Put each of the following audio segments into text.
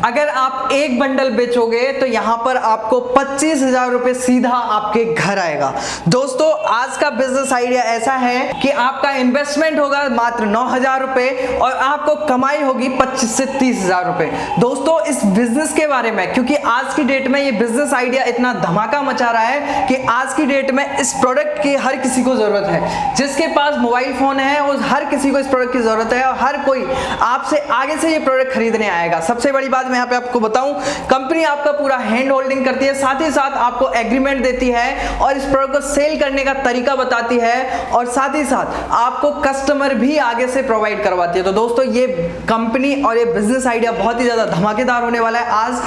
अगर आप एक बंडल बेचोगे तो यहां पर आपको 25,000 रुपए सीधा आपके घर आएगा। दोस्तों आज का बिजनेस आइडिया ऐसा है कि आपका इन्वेस्टमेंट होगा मात्र 9,000 रुपए और आपको कमाई होगी 25 से 30,000 रुपए। दोस्तों इस बिजनेस के बारे में, क्योंकि आज की डेट में ये बिजनेस आइडिया इतना धमाका मचा रहा है कि आज की डेट में इस प्रोडक्ट की हर किसी को जरूरत है। जिसके पास मोबाइल फोन है उस हर किसी को इस प्रोडक्ट की जरूरत है और हर कोई आपसे आगे से ये प्रोडक्ट खरीदने आएगा। सबसे बड़ी बात मैं यहाँ पे आपको बताऊं, कंपनी आपका पूरा हैंड होल्डिंग करती है, साथ ही साथ आपको एग्रीमेंट देती है और इस प्रोडक्ट को सेल करने का तरीका बताती है और साथ ही साथ आपको कस्टमर भी आगे से प्रोवाइड करवाती है। तो दोस्तों ये कंपनी और ये बिजनेस आइडिया बहुत ही ज्यादा धमाकेदार होने वाला है आज।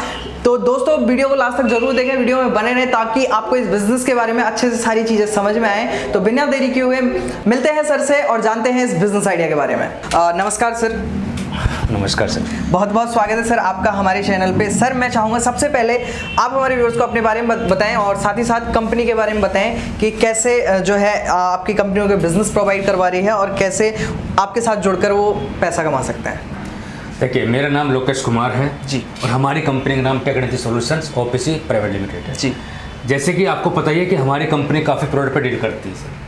तो दोस्तों वीडियो को लास्ट तक जरूर देखें, वीडियो में बने रहें ताकि आपको इस बिजनेस के बारे में अच्छे से सारी चीजें समझ में आए। तो बिना देरी किए हुए मिलते हैं सर से और जानते हैं इस बिजनेस आइडिया के बारे में। नमस्कार सर। नमस्कार सर, बहुत बहुत स्वागत है सर आपका हमारे चैनल पे। सर मैं चाहूँगा सबसे पहले आप हमारे व्यूअर्स को अपने बारे में बताएं और साथ ही साथ कंपनी के बारे में बताएं कि कैसे जो है आपकी कंपनियों के बिजनेस प्रोवाइड करवा रही है और कैसे आपके साथ जुड़कर वो पैसा कमा सकते हैं। देखिए मेरा नाम लोकेश कुमार है जी और हमारी कंपनी का नाम technology solutions OPC private limited है जी। जैसे कि आपको पता ही है कि हमारी कंपनी काफ़ी प्रोडक्ट पर डील करती है सर,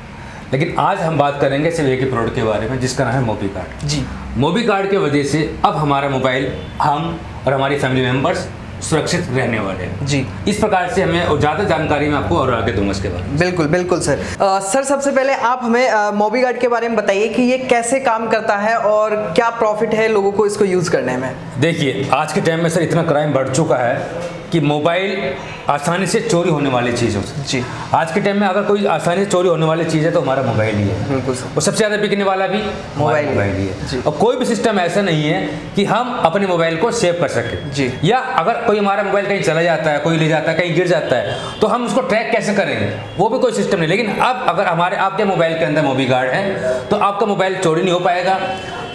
लेकिन आज हम बात करेंगे सिर्फ एक ही प्रोडक्ट के बारे में जिसका नाम है मोबी कार्ड जी। मोबी कार्ड की वजह से अब हमारा मोबाइल हम और हमारी फैमिली मेम्बर्स सुरक्षित रहने वाले हैं जी। इस प्रकार से हमें और ज़्यादा जानकारी मैं आपको और आगे दूंगा इसके बारे में। बिल्कुल बिल्कुल सर। सर सबसे पहले आप हमें मोबी कार्ड के बारे में बताइए कि ये कैसे काम करता है और क्या प्रॉफिट है लोगों को इसको यूज़ करने में। देखिए आज के टाइम में सर इतना क्राइम बढ़ चुका है कि मोबाइल आसानी से चोरी होने वाली चीज़ हो जी। आज के टाइम में अगर कोई आसानी से चोरी होने वाली चीज़ है तो हमारा मोबाइल ही है। बिल्कुल सर। और सबसे ज़्यादा बिकने वाला भी मोबाइल ही है। और कोई भी सिस्टम ऐसा नहीं है कि हम अपने मोबाइल को सेव कर सकें जी। या अगर कोई हमारा मोबाइल कहीं चला जाता है, कोई ले जाता है, कहीं गिर जाता है तो हम उसको ट्रैक कैसे करेंगे, वो भी कोई सिस्टम नहीं। लेकिन अब अगर आपके मोबाइल के अंदर मोबी कार्ड है तो आपका मोबाइल चोरी नहीं हो पाएगा।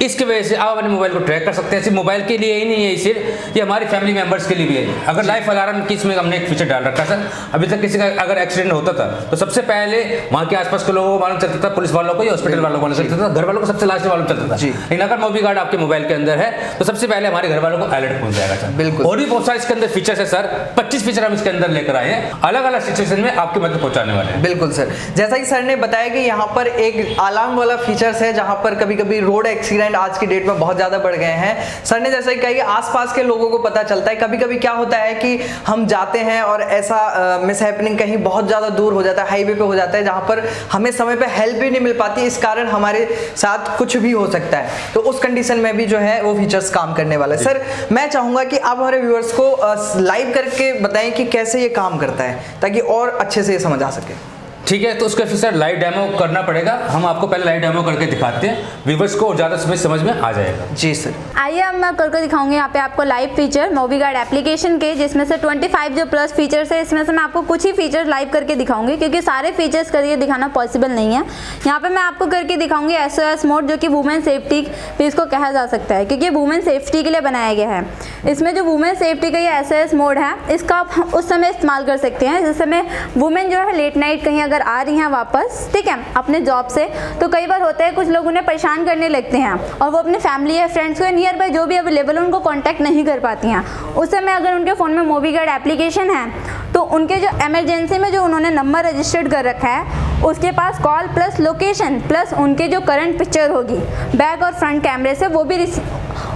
इसकी वजह से आप अपने मोबाइल को ट्रैक कर सकते हैं। सिर्फ मोबाइल के लिए ही नहीं है, सिर्फ ये हमारी फैमिली मेंबर्स के लिए भी है। अगर लाइफ अलार्म की इसमें हमने एक फीचर डाल रखा सर, अभी तक किसी का अगर एक्सीडेंट होता था तो सबसे पहले वहाँ के आसपास के लोगों को मालूम चलता था, पुलिस वालों को या हॉस्पिटल वालों को मालूम चलता था, घर वालों को सबसे लास्ट में मालूम चलता था। लेकिन अगर मोबी कार्ड आपके मोबाइल के अंदर है तो सबसे पहले हमारे घर वालों को अलर्ट पहुंच जाएगा सर। बिल्कुल। और भी बहुत सारे इसके अंदर फीचर्स है सर, 25 फीचर हम इसके अंदर लेकर आए हैं, अलग अलग सिचुएशन में आपकी मदद पहुंचाने वाले हैं। बिल्कुल सर, जैसा कि सर ने बताया कि यहाँ पर एक अलार्म वाला फीचर्स है जहाँ पर कभी कभी रोड एक्सीडेंट आज की डेट में बहुत ज्यादा बढ़ गए हैं। सर ने जैसा कि कहा कि आसपास के लोगों को पता चलता है। कभी कभी क्या होता है कि हम जाते हैं और ऐसा मिसहैपनिंग कहीं बहुत ज्यादा दूर हो जाता है, हाईवे पे हो जाता है, जहां पर हमें समय पे हेल्प भी नहीं मिल पाती, इस कारण हमारे साथ कुछ भी हो सकता है। तो उस कंडीशन में भी जो है वो फीचर्स काम करने वाला है। सर मैं चाहूंगा कि आप हमारे व्यूअर्स को लाइव करके बताएं कि कैसे ये काम करता है ताकि और अच्छे से ये समझ आ सके। ठीक है, तो उसका फिर सर लाइव डेमो करना पड़ेगा। हम आपको पहले लाइव डेमो करके दिखाते हैं, व्यूअर्स को ज़्यादा समझ में आ जाएगा। जी सर। आइए अब मैं करके दिखाऊंगी यहाँ पे आपको लाइव फीचर मोबी कार्ड एप्लीकेशन के, जिसमें से 25 जो प्लस फीचर्स है इसमें से मैं आपको कुछ ही फीचर्स लाइव करके दिखाऊंगी क्योंकि सारे फीचर्स करके दिखाना पॉसिबल नहीं है। यहाँ पे मैं आपको करके दिखाऊंगी SOS मोड, जो कि वुमेन सेफ्टी भी इसको कहा जा सकता है क्योंकि वुमेन सेफ्टी के लिए बनाया गया है। इसमें जो वुमेन सेफ्टी का ये SOS मोड है इसका आप उस समय इस्तेमाल कर सकते हैं जिस समय वुमेन जो है लेट नाइट कहीं अगर आ रही हैं वापस, ठीक है, अपने जॉब से, तो कई बार होता है कुछ लोग उन्हें परेशान करने लगते हैं और वो अपने फैमिली या फ्रेंड्स को नियर बाय जो भी अवेलेबल है उनको कांटेक्ट नहीं कर पाती हैं। उस समय अगर उनके फ़ोन में मोबी कार्ड एप्लीकेशन है तो उनके जो इमरजेंसी में जो उन्होंने नंबर रजिस्टर्ड कर रखा है उसके पास कॉल प्लस लोकेशन प्लस उनके जो करंट पिक्चर होगी बैक और फ्रंट कैमरे से, वो भी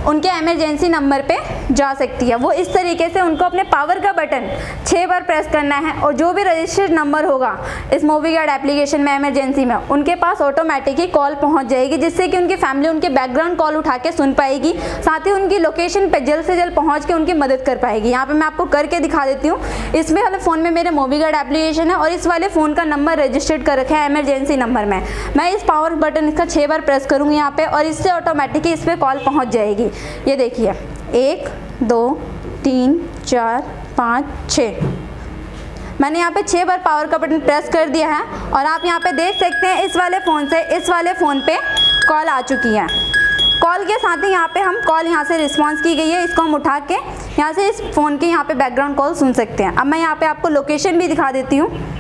उनके इमरजेंसी नंबर पे जा सकती है। वो इस तरीके से उनको अपने पावर का बटन 6 बार प्रेस करना है और जो भी रजिस्टर्ड नंबर होगा इस मोबी कार्ड एप्लीकेशन में इमरजेंसी में उनके पास ऑटोमेटिक ही कॉल पहुंच जाएगी, जिससे कि उनकी फैमिली उनके बैकग्राउंड कॉल उठा के सुन पाएगी, साथ ही उनकी लोकेशन पे जल्द से जल्द पहुंच के उनकी मदद कर पाएगी। यहाँ पे मैं आपको करके दिखा देती हूँ। इसमें वाले फ़ोन में मेरे मोबी कार्ड एप्लीकेशन है और इस वाले फ़ोन का नंबर रजिस्टर्ड कर रखा है इमरजेंसी नंबर में। मैं इस पावर बटन इसका 6 बार प्रेस करूँगी यहाँ पे और इससे ऑटोमेटिकली इस पर कॉल पहुँच जाएगी। ये देखिए 1 2 3 4 5 6, मैंने यहाँ पे 6 बार पावर का बटन प्रेस कर दिया है और आप यहाँ पे देख सकते हैं इस वाले फ़ोन से इस वाले फ़ोन पे कॉल आ चुकी है। कॉल के साथ ही यहाँ पे हम कॉल यहाँ से रिस्पांस की गई है, इसको हम उठा के यहाँ से इस फ़ोन के यहाँ पे बैकग्राउंड कॉल सुन सकते हैं। अब मैं यहाँ पे आपको लोकेशन भी दिखा देती हूँ।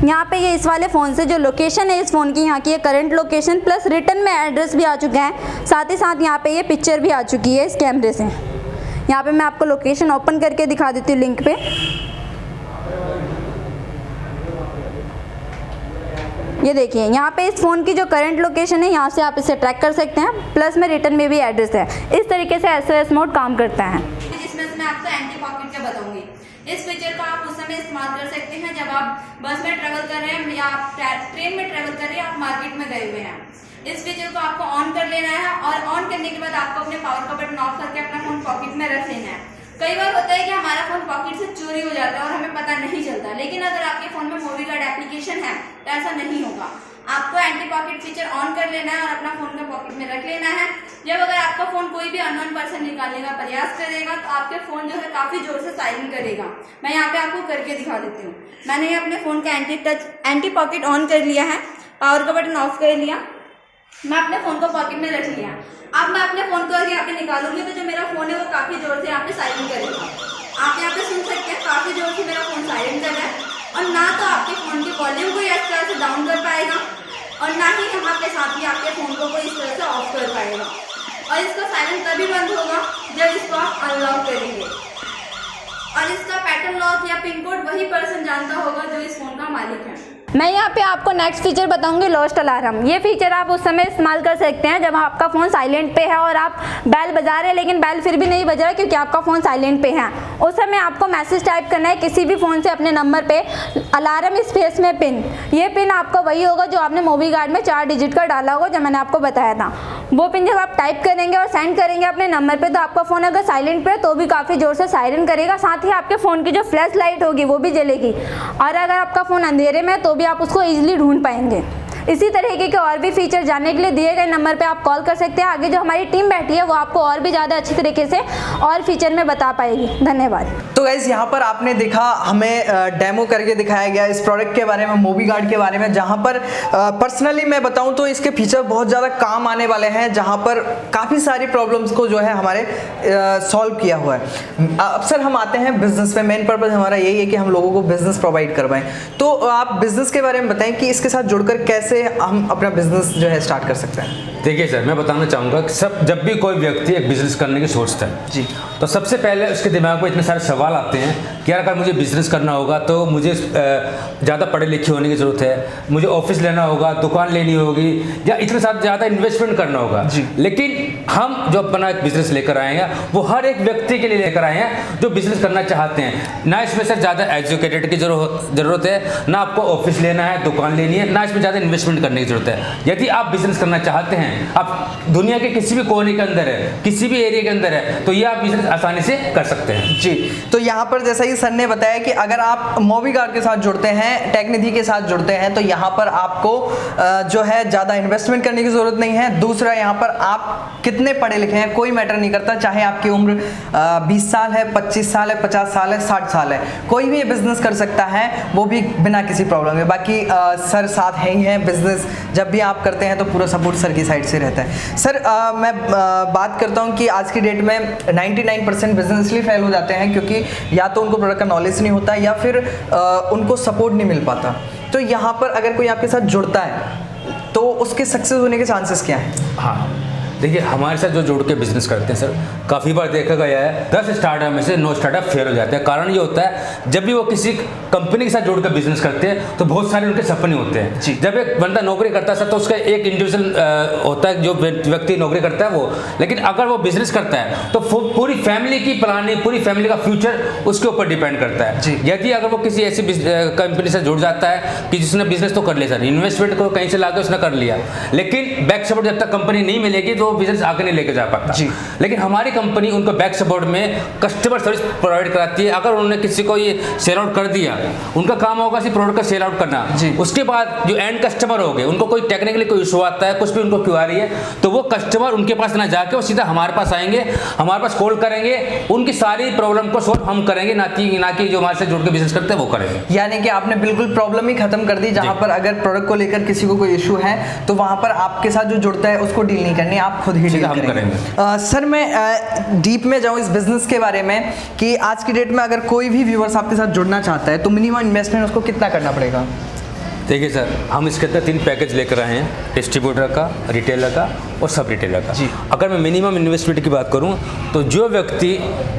यहाँ पे ये इस वाले फ़ोन से जो लोकेशन है इस फ़ोन की, यहाँ की ये करंट लोकेशन प्लस रिटर्न में एड्रेस भी आ चुका है, साथ ही साथ यहाँ पे ये पिक्चर भी आ चुकी है इस कैमरे से। यहाँ पे मैं आपको लोकेशन ओपन करके दिखा देती हूँ लिंक पे। ये देखिए यहाँ पे इस फ़ोन की जो करंट लोकेशन है यहाँ से आप इसे ट्रैक कर सकते हैं, प्लस में रिटर्न में भी एड्रेस है। इस तरीके से SOS मोड काम करता है। जिसमें मैं आपको एंटी पॉकेट का बताऊंगी। इस फीचर को आप उस समय इस्तेमाल कर सकते हैं जब आप बस में ट्रेवल कर रहे हैं या आप ट्रेन में ट्रेवल कर रहे हैं, आप मार्केट में गए हुए हैं। इस फीचर को आपको ऑन कर लेना है और ऑन करने के बाद आपको अपने पावर का बटन ऑफ करके अपना फोन पॉकेट में रख लेना है। कई बार होता है कि हमारा फोन पॉकेट से चोरी हो जाता है और हमें पता नहीं चलता, लेकिन अगर आपके फोन में मूवी गार्ड एप्लीकेशन है तो ऐसा नहीं होगा। आपको एंटी पॉकेट फीचर ऑन कर लेना है और अपना फोन का पॉकेट में रख लेना है। जब अगर आपका फोन कोई भी अननोन पर्सन निकालने का प्रयास करेगा तो आपके फोन जो है काफी जोर से साइलेंट करेगा। मैं यहाँ पे आपको करके दिखा देती हूँ। मैंने अपने फोन का एंटी पॉकेट ऑन कर लिया है, पावर का बटन ऑफ कर लिया, मैं अपने फोन को पॉकेट में रख लिया। अब मैं अपने फोन को यहाँ पे निकालूंगी तो जो मेरा फोन है वो काफी जोर से यहाँ पे साइलेंट करेगा। आप यहाँ पे सुन सकते हैं काफी जोर से मेरा फोन साइलेंट कर रहा है, और ना तो आपके फोन की वॉल्यूम को इस तरह से डाउन कर पाएगा और ना ही यहाँ पे साथ ही आपके फोन को कोई इस तरह से ऑफ कर पाएगा। और इसका साइलेंट तभी बंद होगा जब इसको आप अनलॉक करेंगे, और इसका पैटर्न लॉक या पिन कोड वही पर्सन जानता होगा जो इस फोन का मालिक है। मैं यहाँ पे आपको नेक्स्ट फीचर बताऊंगी, लॉस्ट अलार्म। ये फीचर आप उस समय इस्तेमाल कर सकते हैं जब आपका फ़ोन साइलेंट पे है और आप बेल बजा रहे हैं लेकिन बेल फिर भी नहीं बज रहा क्योंकि आपका फ़ोन साइलेंट पे है। उस समय आपको मैसेज टाइप करना है किसी भी फ़ोन से अपने नंबर पे, अलार्म स्पेस में पिन। ये पिन आपका वही होगा जो आपने मूवी गार्ड में 4 डिजिट का डाला होगा जो मैंने आपको बताया था। वो पिन जब आप टाइप करेंगे और सेंड करेंगे अपने नंबर पर तो आपका फ़ोन अगर साइलेंट पे है तो भी काफ़ी ज़ोर से सायरन करेगा, साथ ही आपके फ़ोन की जो फ्लैश लाइट होगी वो भी जलेगी, और अगर आपका फ़ोन अंधेरे में है तो भी आप उसको ईजिली ढूंढ पाएंगे। इसी तरीके के और भी फीचर जानने के लिए दिए गए नंबर पे आप कॉल कर सकते हैं। आगे जो हमारी टीम बैठी है वो आपको और भी ज़्यादा अच्छी तरीके से और फीचर में बता पाएगी। धन्यवाद। तो गाइस यहाँ पर आपने देखा, हमें डेमो करके दिखाया गया इस प्रोडक्ट के बारे में, मूवी गार्ड के बारे में, जहाँ पर पर्सनली मैं बताऊँ तो इसके फीचर बहुत ज़्यादा काम आने वाले हैं, जहाँ पर काफ़ी सारी प्रॉब्लम्स को जो है हमारे सॉल्व किया हुआ है। अक्सर हम आते हैं बिजनेस में, मेन पर्पज़ हमारा यही है कि हम लोगों को बिजनेस प्रोवाइड करवाएं। तो आप बिजनेस के बारे में बताएं कि इसके साथ जुड़कर कैसे हम अपना बिजनेस जो है स्टार्ट कर सकते हैं। देखिए सर, मैं बताना चाहूँगा कि जब भी कोई व्यक्ति एक बिजनेस करने की सोचता है जी, तो सबसे पहले उसके दिमाग में इतने सारे सवाल आते हैं कि यार अगर मुझे बिजनेस करना होगा तो मुझे ज़्यादा पढ़े लिखे होने की ज़रूरत है, मुझे ऑफिस लेना होगा, दुकान लेनी होगी, या इतने साथ ज़्यादा इन्वेस्टमेंट करना होगा जी। लेकिन हम जो अपना एक बिजनेस लेकर आए हैं वो हर एक व्यक्ति के लिए लेकर आए हैं जो बिजनेस करना चाहते हैं। ना इसमें सर ज़्यादा एजुकेटेड की ज़रूरत है, ना आपको ऑफिस लेना है, दुकान लेनी है, ना इसमें ज़्यादा इन्वेस्टमेंट करने की ज़रूरत है। यदि आप बिजनेस करना चाहते हैं, आप दुनिया के किसी भी कोने के अंदर है, किसी भी एरिया के अंदर है, तो ये आप बिजनेस आसानी से कर सकते हैं जी। तो यहाँ पर जैसा ही सर ने बताया कि अगर आप मूवी गार्ड के साथ जुड़ते हैं, टेक्निधी के साथ जुड़ते हैं, तो यहाँ पर आपको जो है ज़्यादा इन्वेस्टमेंट करने की ज़रूरत नहीं है। दूसरा, यहाँ पर आप कितने पढ़े लिखे हैं कोई मैटर नहीं करता, चाहे आपकी उम्र 20 साल है, 25 साल है, 50 साल है, 60 साल है, कोई भी ये बिजनेस कर सकता है, वो भी बिना किसी प्रॉब्लम के। बाकी सर साथ है ही हैं, बिजनेस जब भी आप करते हैं तो पूरा सपोर्ट सर की साइड से रहता है। सर मैं बात करता हूं कि आज की डेट में 99% बिजनेस इसलिए फेल हो जाते हैं क्योंकि या तो उनको प्रोडक्ट का नॉलेज नहीं होता या फिर उनको सपोर्ट नहीं मिल पाता। तो यहाँ पर अगर कोई आपके साथ जुड़ता है तो उसके सक्सेस होने के चांसेस क्या हैं? हाँ, देखिए हमारे साथ जो जुड़ के बिजनेस करते हैं सर, काफ़ी बार देखा गया है 10 स्टार्टअप में से 9 स्टार्टअप फेल हो जाते हैं। कारण ये होता है जब भी वो किसी कंपनी के साथ जुड़ कर बिजनेस करते हैं तो बहुत सारे उनके सपने होते हैं। जब एक बंदा नौकरी करता है सर तो उसका एक इंडिविजुअल होता है, जो व्यक्ति नौकरी करता है वो, लेकिन अगर वो बिजनेस करता है तो पूरी फैमिली की प्लानिंग, पूरी फैमिली का फ्यूचर उसके ऊपर डिपेंड करता है। यदि अगर वो किसी ऐसी कंपनी से जुड़ जाता है कि जिसने बिजनेस तो कर लिया सर, इन्वेस्टमेंट को कहीं से लाकर उसने कर लिया, लेकिन बैक सपोर्ट जब तक कंपनी नहीं मिलेगी तो बिजनेस आगे नहीं लेके जा पाता जी। लेकिन हमारी कंपनी उनको बैक सपोर्ट में कस्टमर सर्विस प्रोवाइड कराती है। अगर उन्होंने किसी को ये सेल आउट कर दिया, उनका काम होगा सिर्फ प्रोडक्ट का सेल आउट करना जी। उसके बाद जो एंड कस्टमर हो गए, उनको कोई टेक्निकली कोई इशू आता है, कुछ भी उनको क्वेरी है, तो वो कस्टमर उनके पास ना जाके वो सीधा हमारे पास आएंगे, हमारे पास कॉल करेंगे, उनकी सारी प्रॉब्लम को सोल्व हम करेंगे, ना कि जो हमारे से जुड़ के बिजनेस करते हैं वो करेंगे। यानी कि आपने बिल्कुल प्रॉब्लम ही खत्म कर दी। जहां पर अगर प्रोडक्ट को लेकर किसी को कोई इशू है तो वहां पर आपके साथ जो जुड़ता है उसको डील नहीं करनी, आप खुद ही डील करेंगे। सर मैं डीप में जाऊं इस बिजनेस के बारे में कि आज की डेट में अगर कोई भी व्यूअर्स आपके साथ जुड़ना चाहता है तो मिनिमम इन्वेस्टमेंट उसको कितना करना पड़ेगा? देखिए सर, हम इसके अंदर 3 पैकेज लेकर आए हैं, डिस्ट्रीब्यूटर का, रिटेलर का और सब रिटेलर का। जी। अगर मैं मिनिमम इन्वेस्टमेंट की बात करूं तो जो व्यक्ति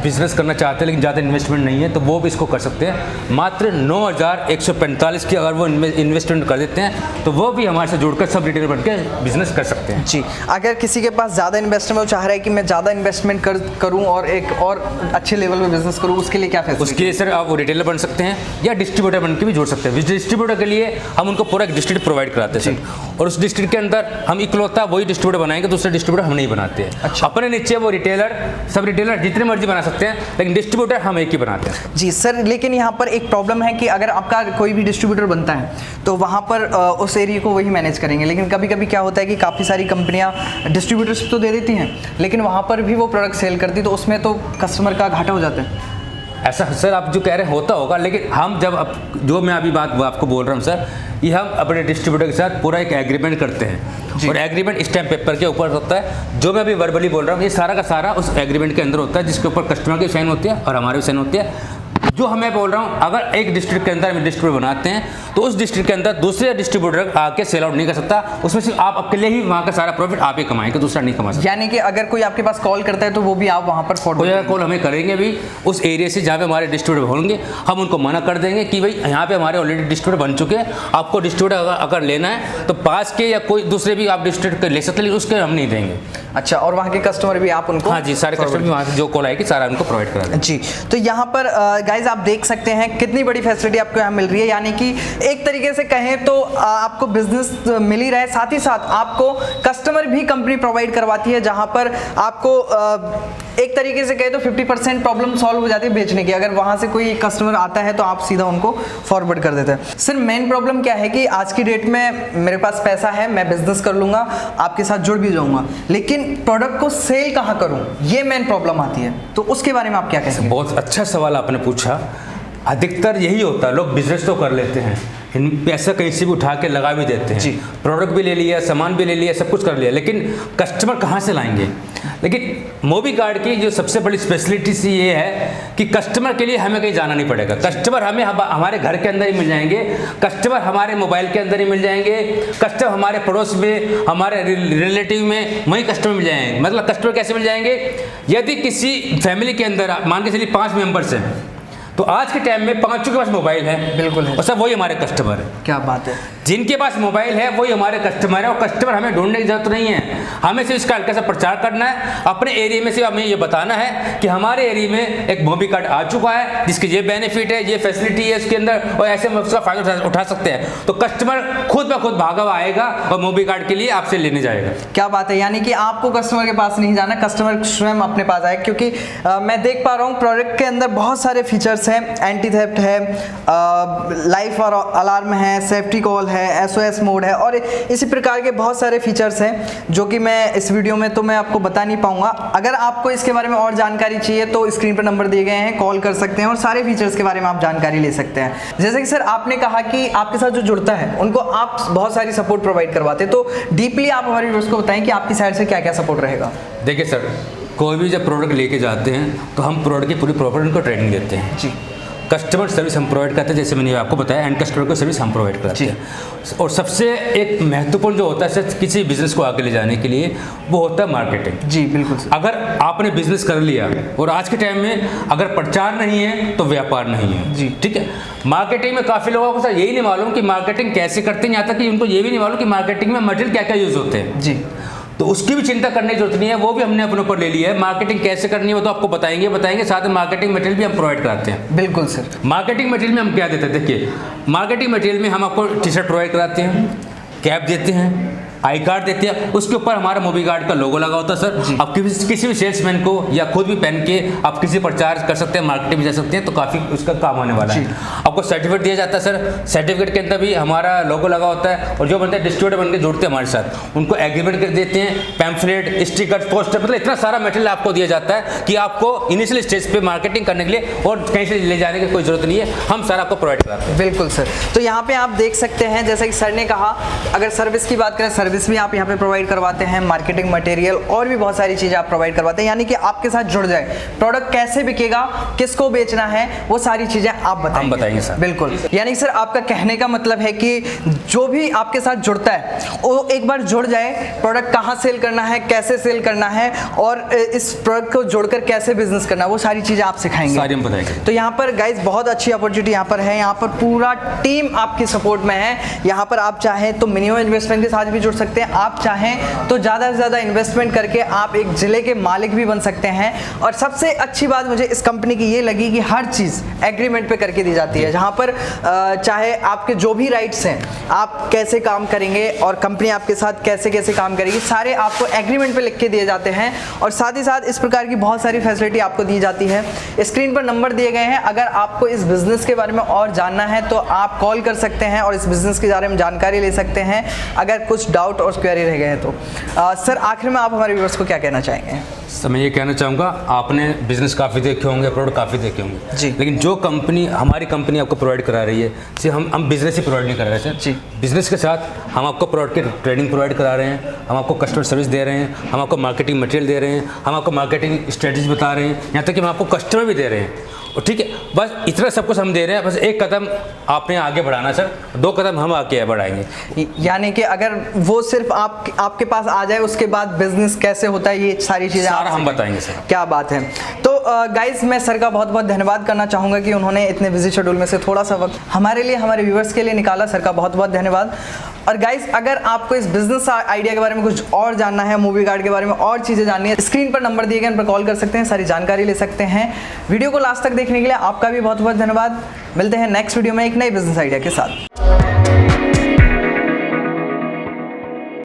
बिजनेस करना चाहते हैं लेकिन ज़्यादा इन्वेस्टमेंट नहीं है तो वो भी इसको कर सकते हैं। मात्र 9,145 की अगर वो इन्वेस्टमेंट कर देते हैं तो वो भी हमारे से जुड़कर सब रिटेलर बन के बिजनेस कर सकते हैं। जी, अगर किसी के पास ज़्यादा इन्वेस्टमेंट, वो चाह रहा है कि मैं ज़्यादा इन्वेस्टमेंट करूं और एक और अच्छे लेवल में बिजनेस करूं, उसके लिए क्या फैसिलिटी? उसके लिए सर आप वो रिटेलर बन सकते हैं या डिस्ट्रीब्यूटर बन के भी जोड़ सकते हैं। डिस्ट्रीब्यूटर के लिए हम उनको पूरा एक डिस्ट्रिक्ट प्रोवाइड कराते हैं सर, और उस डिस्ट्रिक्ट के अंदर हम इकलौता वही डिस्ट्रीब्यूटर बनाएंगे, दूसरे डिस्ट्रीब्यूटर हम नहीं बनाते हैं। अच्छा। अपने नीचे वो रिटेलर, सब रिटेलर जितने मर्जी बना सकते हैं, लेकिन डिस्ट्रीब्यूटर हम एक ही बनाते हैं। जी सर, लेकिन यहाँ पर एक प्रॉब्लम है कि अगर आपका कोई भी डिस्ट्रीब्यूटर बनता है तो वहाँ पर उस एरिया को वही मैनेज करेंगे, लेकिन कभी कभी क्या होता है कि काफ़ी सारी कंपनियाँ डिस्ट्रीब्यूटर्स तो दे देती हैं लेकिन वहाँ पर भी वो प्रोडक्ट सेल करती, तो उसमें तो कस्टमर का घाटा हो जाता है। ऐसा सर आप जो कह रहे हैं होता होगा, लेकिन हम जब जो मैं अभी बात आपको बोल रहा हूँ सर, ये हम अपने डिस्ट्रीब्यूटर के साथ पूरा एक एग्रीमेंट करते हैं और एग्रीमेंट स्टैम्प पेपर के ऊपर होता है। जो मैं अभी वर्बली बोल रहा हूँ ये सारा का सारा उस एग्रीमेंट के अंदर होता है, जिसके ऊपर कस्टमर की साइन होती है और हमारी भी साइन होती है। जो हमें बोल रहा हूँ, अगर एक डिस्ट्रिक्ट के अंदर हम डिस्ट्रीब्यूटर बनाते हैं तो उस डिस्ट्रिक्ट के अंदर दूसरे डिस्ट्रीब्यूटर आके सेल आउट नहीं कर सकता, उसमें सिर्फ आप अकेले ही वहाँ का सारा प्रॉफिट आप ही कमाएंगे, दूसरा नहीं कमा सकता। यानी कि अगर कोई आपके पास कॉल करता है तो वो भी आप वहाँ पर कोई अगर कॉल हमें करेंगे भी उस एरिया से जहाँ पे हमारे डिस्ट्रीब्यूटर होंगे, हम उनको मना कर देंगे कि भाई यहाँ पे हमारे ऑलरेडी डिस्ट्रीब्यूटर बन चुके हैं, आपको डिस्ट्रीब्यूटर अगर लेना है तो पास के या कोई दूसरे भी आप डिस्ट्रीब्यूटर ले सकते हैं, लेकिन उसके हम नहीं देंगे। अच्छा, और वहाँ के कस्टमर भी आप उनको? हाँ जी, सारे कस्टमर भी वहाँ से जो कॉल आएगी सारा उनको प्रोवाइड करा देंगे। जी, तो यहाँ पर गाइज आप देख सकते हैं कितनी बड़ी फैसिलिटी आपको यहाँ मिल रही है। यानी कि एक तरीके से कहें तो आपको बिजनेस मिल ही रहा है, साथ ही साथ आपको कस्टमर भी कंपनी प्रोवाइड करवाती है, जहाँ पर आपको एक तरीके से कहें तो 50% प्रॉब्लम सॉल्व हो जाती है बेचने की। अगर वहाँ से कोई कस्टमर आता है तो आप सीधा उनको फॉरवर्ड कर देते हैं। सर मेन प्रॉब्लम क्या है कि आज की डेट में मेरे पास पैसा है, मैं बिजनेस कर लूँगा, आपके साथ जुड़ भी जाऊँगा, लेकिन प्रोडक्ट को सेल कहाँ करूँ, ये मेन प्रॉब्लम आती है। तो उसके बारे में आप क्या कहेंगे? बहुत अच्छा सवाल आपने पूछा। अधिकतर यही होता है, लोग बिजनेस तो कर लेते हैं, पैसा कहीं से भी उठा के लगा भी देते हैं, प्रोडक्ट भी ले लिया, सामान भी ले लिया, सब कुछ कर लिया, लेकिन कस्टमर कहाँ से लाएंगे? लेकिन मोबी गार्ड की जो सबसे बड़ी स्पेशलिटी सी ये है कि कस्टमर के लिए हमें कहीं जाना नहीं पड़ेगा। कस्टमर हमें हमारे घर के अंदर ही मिल जाएंगे, कस्टमर हमारे मोबाइल के अंदर ही मिल जाएंगे, कस्टमर हमारे पड़ोस में, हमारे रिलेटिव में वहीं कस्टमर मिल जाएंगे। मतलब कस्टमर कैसे मिल जाएंगे? यदि किसी फैमिली के अंदर मान के चलिए 5 मेंबर्स हैं तो आज के टाइम में 5 के पास मोबाइल है, बिल्कुल है, और सब वही हमारे कस्टमर है। क्या बात है, जिनके पास मोबाइल है वही हमारे कस्टमर है, और कस्टमर हमें ढूंढने की जरूरत नहीं है, हमें सिर्फ इसका हल्का सा प्रचार करना है, अपने एरिया में से हमें ये बताना है कि हमारे एरिया में एक मोबी कार्ड आ चुका है जिसकी ये बेनिफिट है, ये फैसिलिटी है इसके अंदर, और ऐसे हम उसका फायदा उठा सकते हैं। तो कस्टमर खुद ब खुद भागा हुआ आएगा और मोबी कार्ड के लिए आपसे लेने जाएगा। क्या बात है, यानी कि आपको कस्टमर के पास नहीं जाना, कस्टमर स्वयं अपने पास आए। क्योंकि मैं देख पा रहा हूँ प्रोडक्ट के अंदर बहुत सारे फीचर्स हैं, एंटी थेफ्ट है, लाइफ और अलार्म है, सेफ्टी कॉल है, SOS मोड है, और इसी प्रकार के बहुत सारे फीचर्स हैं जो कि मैं इस वीडियो में तो मैं आपको बता नहीं पाऊंगा। अगर आपको इसके बारे में और जानकारी चाहिए तो स्क्रीन पर नंबर दिए गए हैं, कॉल कर सकते हैं और सारे फीचर्स के बारे में आप जानकारी ले सकते हैं। जैसे कि सर आपने कहा कि आपके साथ जो जुड़ता है उनको आप बहुत सारी सपोर्ट प्रोवाइड करवाते हैं, तो डीपली आप हमारे व्यूअर्स को बताएं कि आपकी साइड से क्या क्या सपोर्ट रहेगा। देखिए सर, कोई भी जब प्रोडक्ट लेके जाते हैं तो हम प्रोडक्ट की पूरी प्रॉपर उनको ट्रेनिंग देते हैं। जी, कस्टमर सर्विस हम प्रोवाइड करते हैं, जैसे मैंने आपको बताया, एंड कस्टमर को सर्विस हम प्रोवाइड करते हैं। और सबसे एक महत्वपूर्ण जो होता है सर किसी बिजनेस को आगे ले जाने के लिए, वो होता है मार्केटिंग। जी बिल्कुल सर। अगर आपने बिजनेस कर लिया और आज के टाइम में अगर प्रचार नहीं है तो व्यापार नहीं है। जी, ठीक है। मार्केटिंग में काफ़ी लोगों को सर यही नहीं मालूम कि मार्केटिंग कैसे करते हैं, यहाँ तक कि उनको ये भी नहीं मालूम कि मार्केटिंग में मटेरियल क्या क्या यूज़ होते हैं। जी, तो उसकी भी चिंता करने की जरूरत नहीं है, वो भी हमने अपने ऊपर ले लिया है। मार्केटिंग कैसे करनी है वो तो आपको बताएंगे, साथ में मार्केटिंग मटेरियल भी हम प्रोवाइड कराते हैं। बिल्कुल सर। मार्केटिंग मटेरियल में हम क्या देते हैं? देखिए, मार्केटिंग मटेरियल में हम आपको टी-शर्ट प्रोवाइड कराते हैं, कैप देते हैं, आई कार्ड देते हैं, उसके ऊपर हमारा मोबी गार्ड का लोगो लगा होता है सर। आप किसी भी सेल्समैन को या खुद भी पहन के आप किसी प्रचार कर सकते हैं, मार्केटिंग भी जा सकते हैं, तो काफ़ी उसका काम आने वाला है। आपको सर्टिफिकेट दिया जाता है सर, सर्टिफिकेट के अंदर भी हमारा लोगो लगा होता है, और जो बनते हैं डिस्ट्रीब्यूटर बन के जुड़ते हैं हमारे साथ, उनको एग्रीमेंट कर देते हैं, पैम्फलेट, स्टिकर, पोस्टर, मतलब इतना सारा मटेरियल आपको दिया जाता है कि आपको इनिशियल स्टेज पे मार्केटिंग करने के लिए और कहीं से ले जाने की कोई जरूरत नहीं है, हम सारा आपको प्रोवाइड कराते हैं। बिल्कुल सर। तो यहाँ पे आप देख सकते हैं जैसा कि सर ने कहा, अगर सर्विस की बात करें सर्विस भी आप यहाँ पे प्रोवाइड करवाते हैं, मार्केटिंग मटेरियल और भी बहुत सारी चीज़ें आप प्रोवाइड करवाते हैं, यानी कि आपके साथ जुड़ जाए, प्रोडक्ट कैसे बिकेगा, किसको बेचना है, वो सारी चीज़ें आप बताएंगे। हम बताएंगे सर। बिल्कुल, यानी सर आपका कहने का मतलब है कि जो भी आपके साथ जुड़ता है वो एक बार जुड़ जाए, प्रोडक्ट कहाँ सेल करना है, कैसे सेल करना है और इस प्रोडक्ट को जोड़कर कैसे बिजनेस करना है, वो सारी चीज़ें आप सिखाएंगे। सारी हम बताएंगे। तो यहाँ पर गाइज बहुत अच्छी अपॉर्चुनिटी यहाँ पर है, यहाँ पर पूरा टीम आपकी सपोर्ट में है। यहाँ पर आप चाहें तो मिनिमम इन्वेस्टमेंट के साथ भी जुड़ सकते हैं, आप चाहें तो ज़्यादा से ज़्यादा इन्वेस्टमेंट करके आप एक ज़िले के मालिक भी बन सकते हैं। और सबसे अच्छी बात मुझे इस कंपनी की ये लगी कि हर चीज़ एग्रीमेंट पे करके दी जाती है, जहाँ पर चाहे आपके जो भी राइट्स हैं, आप कैसे काम करेंगे और कंपनी आपके साथ कैसे कैसे काम करेगी, सारे आपको एग्रीमेंट पे लिख के दिए जाते हैं। और साथ ही साथ इस प्रकार की बहुत सारी फैसिलिटी आपको दी जाती है। स्क्रीन पर नंबर दिए गए हैं, अगर आपको इस बिज़नेस के बारे में और जानना है तो आप कॉल कर सकते हैं और इस बिज़नेस के बारे में जानकारी ले सकते हैं, अगर कुछ डाउट और क्वेरी रह गए हैं तो। सर आखिर में आप हमारे व्यूअर्स को क्या कहना चाहेंगे? सर मैं ये कहना चाहूँगा, आपने बिजनेस काफ़ी देखे होंगे, प्रोडक्ट काफ़ी देखे होंगे जी, लेकिन जो कंपनी हमारी कंपनी आपको प्रोवाइड करा रही है, सिर्फ हम बिजनेस ही प्रोवाइड नहीं कर रहे हैं सर जी। बिजनेस के साथ हम आपको प्रोडक्ट की ट्रेनिंग प्रोवाइड करा रहे हैं, हम आपको कस्टमर सर्विस दे रहे हैं, हम आपको मार्केटिंग मटेरियल दे रहे हैं, हम आपको मार्केटिंग स्ट्रेटजी बता रहे हैं, यहाँ तक कि हम आपको कस्टमर भी दे रहे हैं। और ठीक है, बस इतना सब कुछ हम दे रहे हैं, बस एक कदम आपने आगे बढ़ाना सर, 2 कदम हम आगे बढ़ाएंगे। यानी कि अगर वो सिर्फ आपके पास आ जाए, उसके बाद बिजनेस कैसे होता है, ये सारी चीज़ें सारा हम बताएंगे सर। क्या बात है। तो गाइज मैं सर का बहुत बहुत धन्यवाद करना चाहूँगा कि उन्होंने इतने बिजी शेड्यूल में से थोड़ा सा वक्त हमारे लिए, हमारे व्यूअर्स के लिए निकाला। सर का बहुत बहुत धन्यवाद। और गाइज अगर आपको इस बिजनेस आइडिया के बारे में कुछ और जानना है, मूवी गार्ड के बारे में और चीज़ें जाननी है, स्क्रीन पर नंबर दिए गए, उन पर कॉल कर सकते हैं, सारी जानकारी ले सकते हैं। वीडियो को लास्ट तक देखने के लिए आपका भी बहुत बहुत धन्यवाद। मिलते हैं नेक्स्ट वीडियो में एक नई बिजनेस आइडिया के साथ।